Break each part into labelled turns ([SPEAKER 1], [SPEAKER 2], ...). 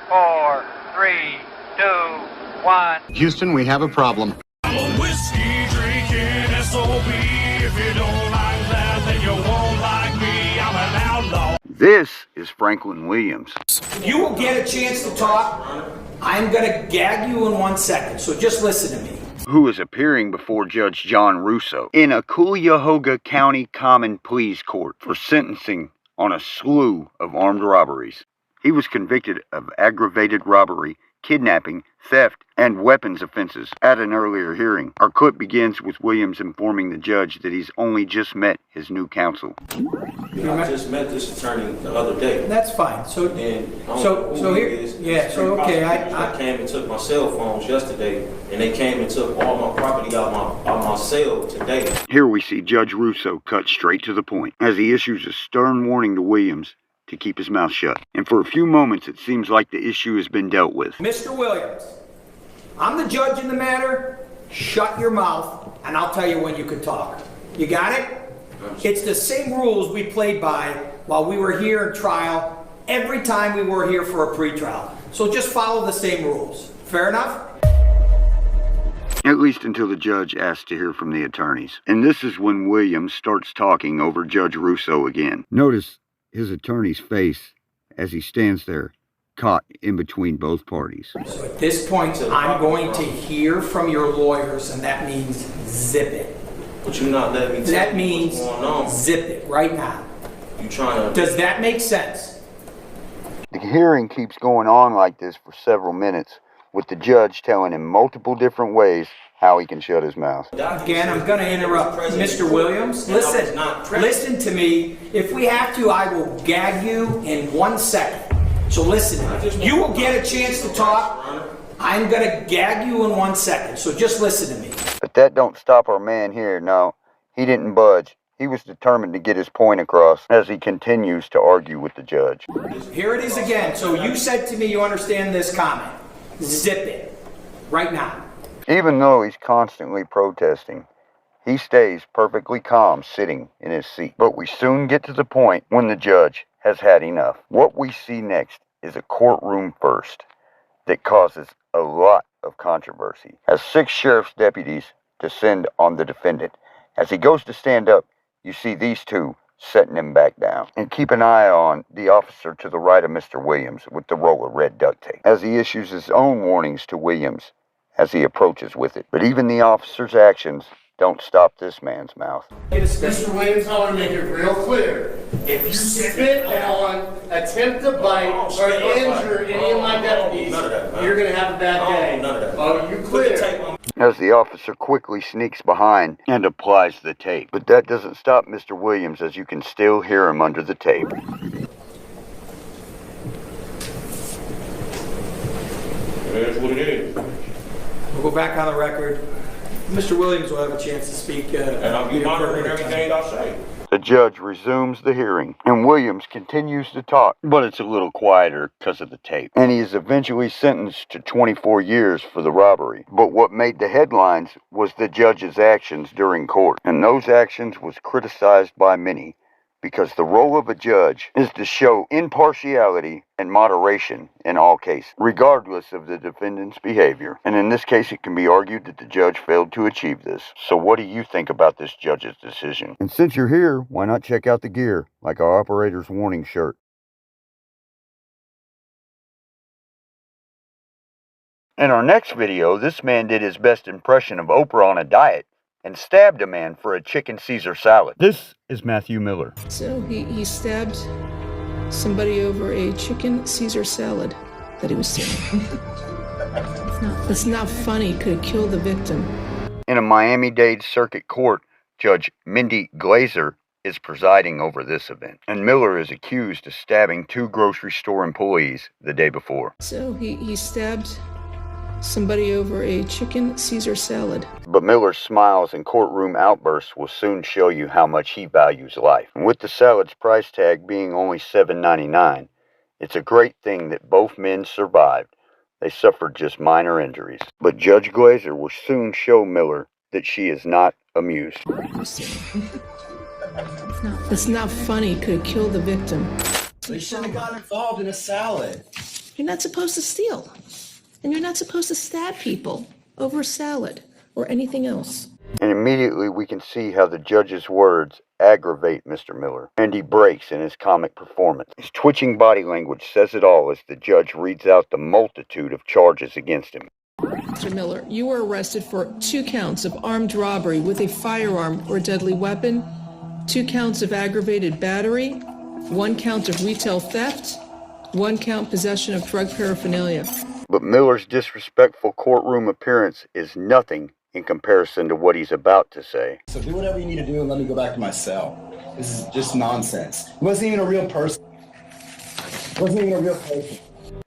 [SPEAKER 1] 4, 3, 2, 1.
[SPEAKER 2] Houston, we have a problem.
[SPEAKER 3] I'm a whiskey drinking SOB. If you don't like that, then you won't like me. I'm an outlaw.
[SPEAKER 4] This is Franklyn Williams.
[SPEAKER 5] You will get a chance to talk. I'm going to gag you in 1 second, so just listen to me.
[SPEAKER 4] Who is appearing before Judge John Russo in a Cuyahoga County Common Pleas Court for sentencing on a slew of armed robberies. He was convicted of aggravated robbery, kidnapping, theft, and weapons offenses at an earlier hearing. Our clip begins with Williams informing the judge that he's only just met his new counsel.
[SPEAKER 6] I just met this attorney the other day.
[SPEAKER 5] That's fine. So here, yeah. So okay,
[SPEAKER 6] I came and took my cell phones yesterday, and they came and took all my property out my cell today.
[SPEAKER 4] Here we see Judge Russo cut straight to the point as he issues a stern warning to Williams to keep his mouth shut. And for a few moments, it seems like the issue has been dealt with.
[SPEAKER 5] Mr. Williams, I'm the judge in the matter. Shut your mouth, and I'll tell you when you can talk. You got it? It's the same rules we played by while we were here in trial, every time we were here for a pretrial. So just follow the same rules. Fair enough?
[SPEAKER 4] At least until the judge asks to hear from the attorneys. And this is when Williams starts talking over Judge Russo again. Notice his attorney's face as he stands there, caught in between both parties.
[SPEAKER 5] So at this point, I'm going to hear from your lawyers, and that means zip it.
[SPEAKER 6] But you're not letting me tell
[SPEAKER 5] That
[SPEAKER 6] you
[SPEAKER 5] means
[SPEAKER 6] what's going on.
[SPEAKER 5] zip it right now.
[SPEAKER 6] You trying to...
[SPEAKER 5] Does that make sense?
[SPEAKER 4] The hearing keeps going on like this for several minutes, with the judge telling him multiple different ways how he can shut his mouth.
[SPEAKER 5] Again, I'm going to interrupt. Mr. Williams, listen to me. If we have to, I will gag you in 1 second. So listen, you will get a chance to talk. I'm going to gag you in 1 second. So just listen to me.
[SPEAKER 4] But that don't stop our man here. No, he didn't budge. He was determined to get his point across as he continues to argue with the judge.
[SPEAKER 5] Here it is again. So you said to me you understand this comment. Zip it. Right now.
[SPEAKER 4] Even though he's constantly protesting, he stays perfectly calm sitting in his seat. But we soon get to the point when the judge has had enough. What we see next is a courtroom first that causes a lot of controversy, as 6 sheriff's deputies descend on the defendant. As he goes to stand up, you see these two setting him back down. And keep an eye on the officer to the right of Mr. Williams with the roll of red duct tape, as he issues his own warnings to Williams as he approaches with it. But even the officer's actions don't stop this man's mouth.
[SPEAKER 7] Mr. Williams, I want to make it real clear. If you spit on, attempt to bite, or injure any of my deputies, you're going to have a bad day.
[SPEAKER 6] None of that.
[SPEAKER 7] Oh, you clear.
[SPEAKER 4] As the officer quickly sneaks behind and applies the tape. But that doesn't stop Mr. Williams, as you can still hear him under the tape.
[SPEAKER 6] That's what it is.
[SPEAKER 5] We'll go back on the record. Mr. Williams will have a chance to speak.
[SPEAKER 6] And I'll be monitoring everything I say.
[SPEAKER 4] The judge resumes the hearing, and Williams continues to talk, but it's a little quieter because of the tape. And he is eventually sentenced to 24 years for the robbery. But what made the headlines was the judge's actions during court, and those actions was criticized by many, because the role of a judge is to show impartiality and moderation in all cases, regardless of the defendant's behavior. And in this case, it can be argued that the judge failed to achieve this. So what do you think about this judge's decision? And since you're here, why not check out the gear, like our operator's warning shirt? In our next video, this man did his best impression of Oprah on a diet and stabbed a man for a chicken Caesar salad. This is Matthew Miller.
[SPEAKER 8] So he stabbed somebody over a chicken Caesar salad that he was serving. It's not funny. Could have killed the victim.
[SPEAKER 4] In a Miami-Dade Circuit Court, Judge Mindy Glazer is presiding over this event, and Miller is accused of stabbing 2 grocery store employees the day before.
[SPEAKER 8] So he stabbed somebody over a chicken Caesar salad.
[SPEAKER 4] But Miller's smiles and courtroom outbursts will soon show you how much he values life. And with the salad's price tag being only $7.99, it's a great thing that both men survived. They suffered just minor injuries. But Judge Glazer will soon show Miller that she is not amused.
[SPEAKER 8] It's not funny. Could have killed the victim.
[SPEAKER 7] They shouldn't have got involved in a salad.
[SPEAKER 8] You're not supposed to steal. And you're not supposed to stab people over salad or anything else.
[SPEAKER 4] And immediately we can see how the judge's words aggravate Mr. Miller, and he breaks in his comic performance. His twitching body language says it all as the judge reads out the multitude of charges against him.
[SPEAKER 8] Mr. Miller, you were arrested for 2 counts of armed robbery with a firearm or deadly weapon, 2 counts of aggravated battery, 1 count of retail theft, 1 count possession of drug paraphernalia.
[SPEAKER 4] But Miller's disrespectful courtroom appearance is nothing in comparison to what he's about to say.
[SPEAKER 2] So do whatever you need to do and let me go back to my cell. This is just nonsense. He wasn't even a real person.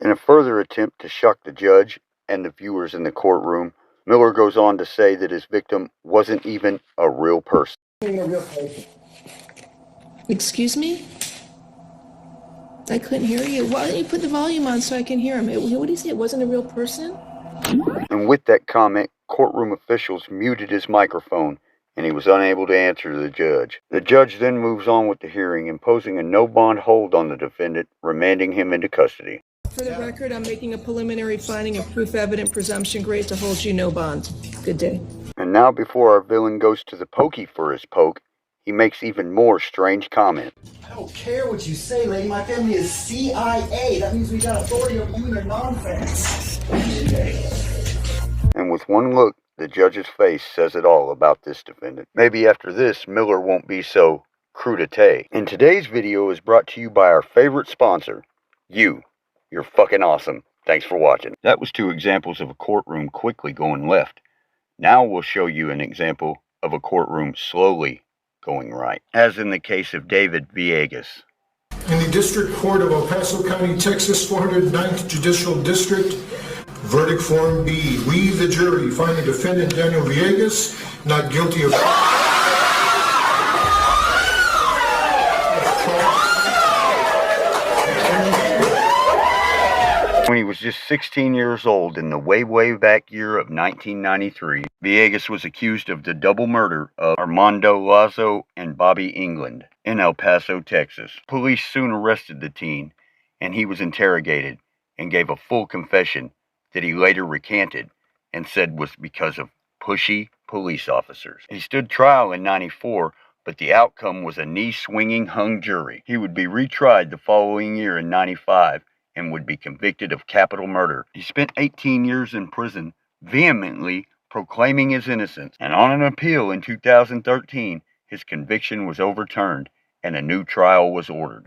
[SPEAKER 4] In a further attempt to shock the judge and the viewers in the courtroom, Miller goes on to say that his victim wasn't even a real person.
[SPEAKER 8] Excuse me? I couldn't hear you. Why don't you put the volume on so I can hear him? What did he say? It wasn't a real person?
[SPEAKER 4] And with that comment, courtroom officials muted his microphone, and he was unable to answer the judge. The judge then moves on with the hearing, imposing a no-bond hold on the defendant, remanding him into custody.
[SPEAKER 8] For the record, I'm making a preliminary finding of proof evident presumption grade to hold you no bond. Good day.
[SPEAKER 4] And now, before our villain goes to the pokey for his poke, he makes even more strange comments.
[SPEAKER 2] I don't care what you say, lady. My family is CIA. That means we got authority over you and your nonsense.
[SPEAKER 4] And with one look, the judge's face says it all about this defendant. Maybe after this, Miller won't be so crudité. And today's video is brought to you by our favorite sponsor, you. You're fucking awesome. Thanks for watching. That was 2 examples of a courtroom quickly going left. Now we'll show you an example of a courtroom slowly going right, as in the case of David Villegas.
[SPEAKER 9] In the District Court of El Paso County, Texas, 409th Judicial District, verdict form B. We, the jury, find the defendant Daniel Villegas not guilty of...
[SPEAKER 4] When he was just 16 years old in the way back year of 1993, Villegas was accused of the double murder of Armando Lazo and Bobby England in El Paso, Texas. Police soon arrested the teen, and he was interrogated and gave a full confession that he later recanted and said was because of pushy police officers. He stood trial in 94, but the outcome was a knee-swinging hung jury. He would be retried the following year in 95, and would be convicted of capital murder. He spent 18 years in prison, vehemently proclaiming his innocence, and on an appeal in 2013, his conviction was overturned, and a new trial was ordered.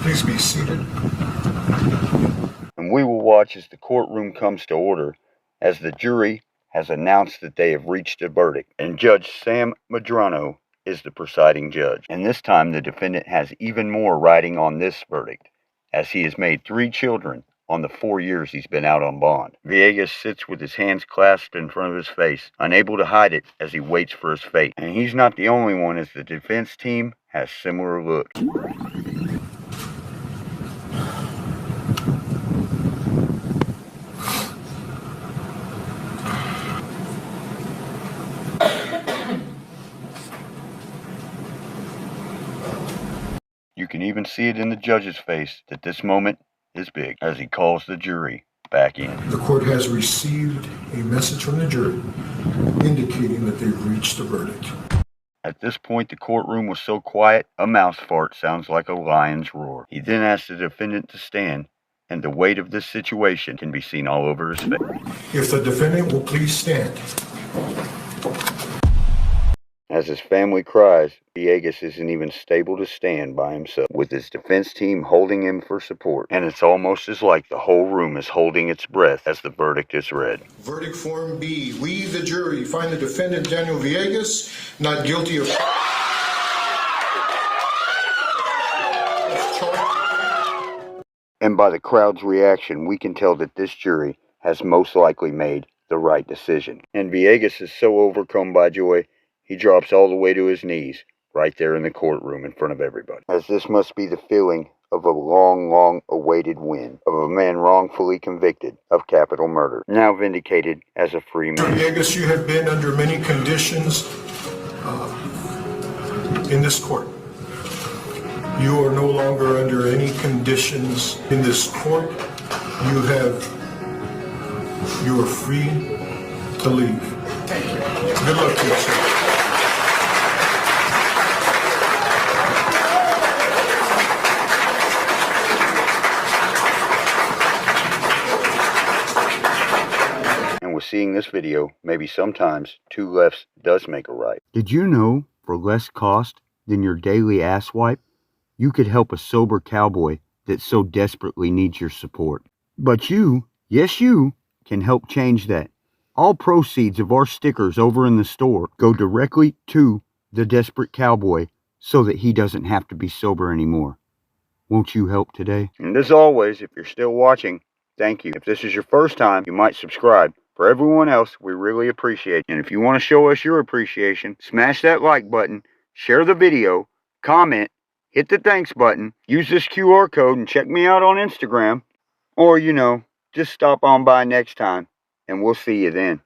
[SPEAKER 9] Please be seated.
[SPEAKER 4] And we will watch as the courtroom comes to order, as the jury has announced that they have reached a verdict, and Judge Sam Medrano is the presiding judge. And this time the defendant has even more riding on this verdict, as he has made 3 children on the 4 years he's been out on bond. Villegas sits with his hands clasped in front of his face, unable to hide it as he waits for his fate. And he's not the only one, as the defense team has similar looks. You can even see it in the judge's face that this moment is big, as he calls the jury back in.
[SPEAKER 9] The court has received a message from the jury indicating that they've reached a verdict.
[SPEAKER 4] At this point, the courtroom was so quiet, a mouse fart sounds like a lion's roar. He then asks the defendant to stand, and the weight of this situation can be seen all over his face.
[SPEAKER 9] If the defendant will please stand.
[SPEAKER 4] As his family cries, Villegas isn't even stable to stand by himself, with his defense team holding him for support. And it's almost as like the whole room is holding its breath as the verdict is read.
[SPEAKER 9] Verdict form B. We, the jury, find the defendant Daniel Villegas not guilty of...
[SPEAKER 4] And by the crowd's reaction, we can tell that this jury has most likely made the right decision. And Villegas is so overcome by joy, he drops all the way to his knees, right there in the courtroom in front of everybody. As this must be the feeling of a long awaited win, of a man wrongfully convicted of capital murder, now vindicated as a free man.
[SPEAKER 9] Villegas, you have been under many conditions in this court. You are no longer under any conditions in this court. You are free to leave. Thank you. Good luck to you, sir.
[SPEAKER 4] And with seeing this video, maybe sometimes two lefts does make a right. Did you know for less cost than your daily ass wipe, you could help a sober cowboy that so desperately needs your support? But you, yes you, can help change that. All proceeds of our stickers over in the store go directly to the desperate cowboy so that he doesn't have to be sober anymore. Won't you help today? And as always, if you're still watching, thank you. If this is your first time, you might subscribe. For everyone else, we really appreciate it. And if you want to show us your appreciation, smash that like button, share the video, comment, hit the thanks button, use this QR code and check me out on Instagram. Or, just stop on by next time, and we'll see you then.